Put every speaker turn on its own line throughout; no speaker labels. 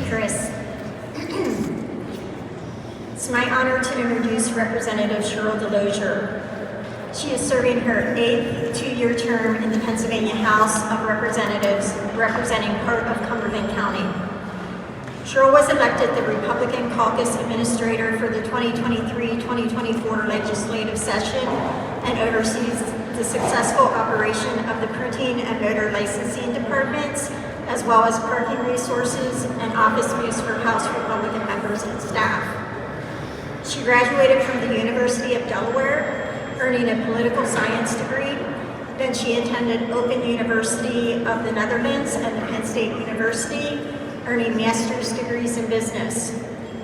Chris. It's my honor to introduce Representative Sheryl Delozier. She is serving her 8th two-year term in the Pennsylvania House of Representatives, representing part of Cumberland County. Sheryl was elected the Republican Caucus Administrator for the 2023-2024 legislative session and oversees the successful operation of the printing and voter licensing departments, as well as parking resources and office use for House Republican members and staff. She graduated from the University of Delaware, earning a political science degree. Then she attended Open University of the Netherlands and the Penn State University, earning master's degrees in business.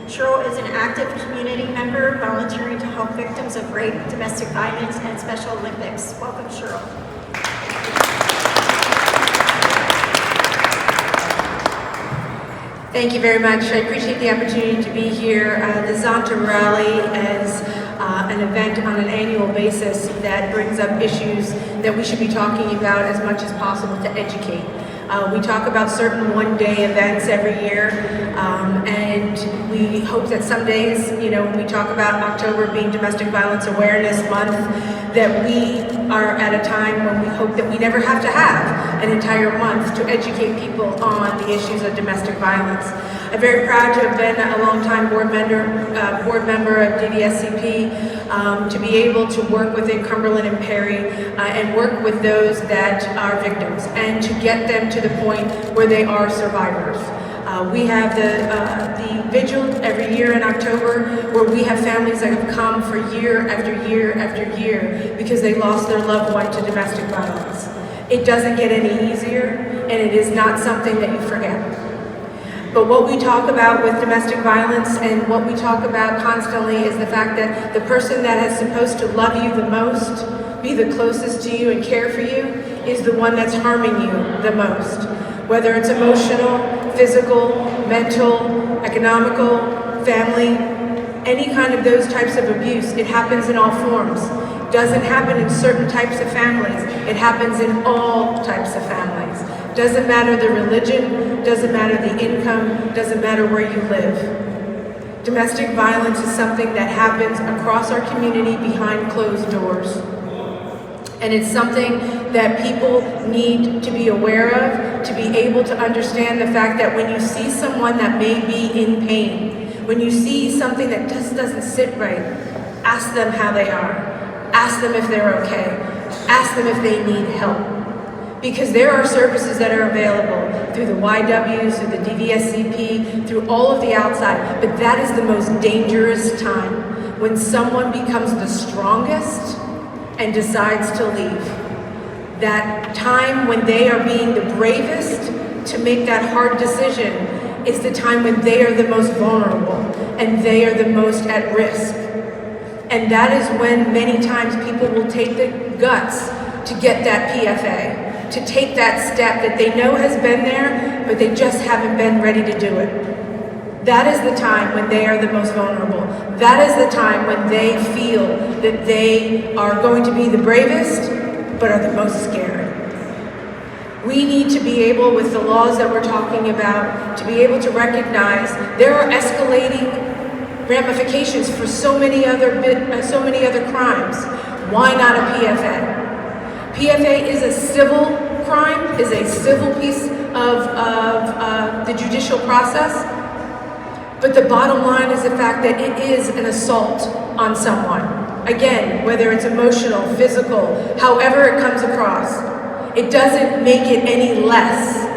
Sheryl is an active community member, volunteering to help victims of rape, domestic violence, and Special Olympics. Welcome, Sheryl.
Thank you very much. I appreciate the opportunity to be here. The Zonta rally is an event on an annual basis that brings up issues that we should be talking about as much as possible to educate. We talk about certain one-day events every year, and we hope that some days, when we talk about October being Domestic Violence Awareness Month, that we are at a time when we hope that we never have to have an entire month to educate people on the issues of domestic violence. I'm very proud to have been a long-time board member of DVSCP, to be able to work within Cumberland and Perry and work with those that are victims and to get them to the point where they are survivors. We have the vigil every year in October where we have families that have come for year after year after year because they lost their loved one to domestic violence. It doesn't get any easier, and it is not something that you forget. But what we talk about with domestic violence and what we talk about constantly is the fact that the person that is supposed to love you the most, be the closest to you and care for you, is the one that's harming you the most. Whether it's emotional, physical, mental, economical, family, any kind of those types of abuse, it happens in all forms. It doesn't happen in certain types of families. It happens in all types of families. Doesn't matter the religion, doesn't matter the income, doesn't matter where you live. Domestic violence is something that happens across our community behind closed doors. And it's something that people need to be aware of, to be able to understand the fact that when you see someone that may be in pain, when you see something that just doesn't sit right, ask them how they are. Ask them if they're okay. Ask them if they need help. Because there are services that are available through the YWs, through the DVSCP, through all of the outside, but that is the most dangerous time, when someone becomes the strongest and decides to leave. That time when they are being the bravest to make that hard decision is the time when they are the most vulnerable and they are the most at risk. And that is when many times people will take the guts to get that PFA, to take that step that they know has been there, but they just haven't been ready to do it. That is the time when they are the most vulnerable. That is the time when they feel that they are going to be the bravest, but are the most scared. We need to be able, with the laws that we're talking about, to be able to recognize there are escalating ramifications for so many other crimes. Why not a PFA? PFA is a civil crime, is a civil piece of the judicial process. But the bottom line is the fact that it is an assault on someone. Again, whether it's emotional, physical, however it comes across, it doesn't make it any less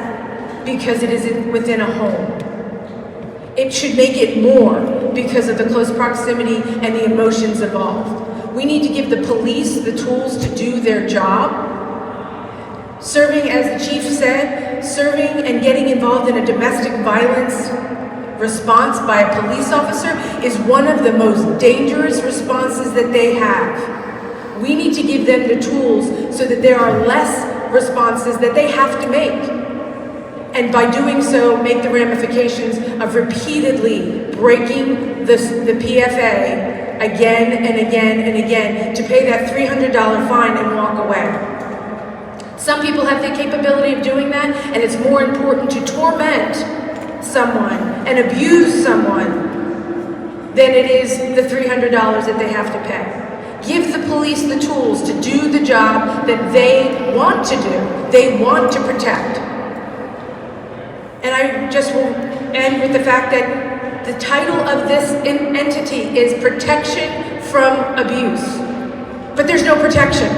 because it is within a home. It should make it more because of the close proximity and the emotions involved. We need to give the police the tools to do their job. Serving, as the chief said, serving and getting involved in a domestic violence response by a police officer is one of the most dangerous responses that they have. We need to give them the tools so that there are less responses that they have to make. And by doing so, make the ramifications of repeatedly breaking the PFA again and again and again to pay that $300 fine and walk away. Some people have the capability of doing that, and it's more important to torment someone and abuse someone than it is the $300 that they have to pay. Give the police the tools to do the job that they want to do, they want to protect. And I just will end with the fact that the title of this entity is Protection from Abuse. But there's no protection.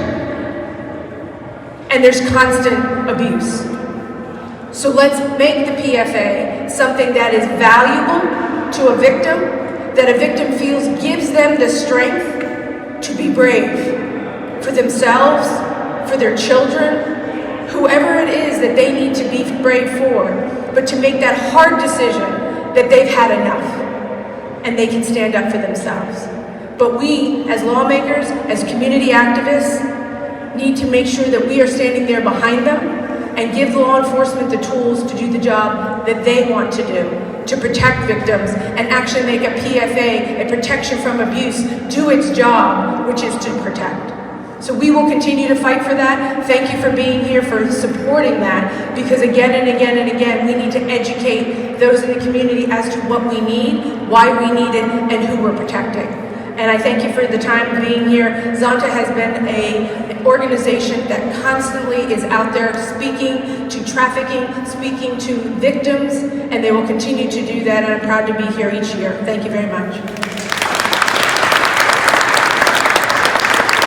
And there's constant abuse. So let's make the PFA something that is valuable to a victim, that a victim feels gives them the strength to be brave for themselves, for their children, whoever it is that they need to be brave for, but to make that hard decision that they've had enough and they can stand up for themselves. But we, as lawmakers, as community activists, need to make sure that we are standing there behind them and give law enforcement the tools to do the job that they want to do, to protect victims and actually make a PFA, a protection from abuse, do its job, which is to protect. So we will continue to fight for that. Thank you for being here, for supporting that, because again and again and again, we need to educate those in the community as to what we need, why we need it, and who we're protecting. And I thank you for the time being here. Zonta has been an organization that constantly is out there speaking to trafficking, speaking to victims, and they will continue to do that, and I'm proud to be here each year. Thank you very much.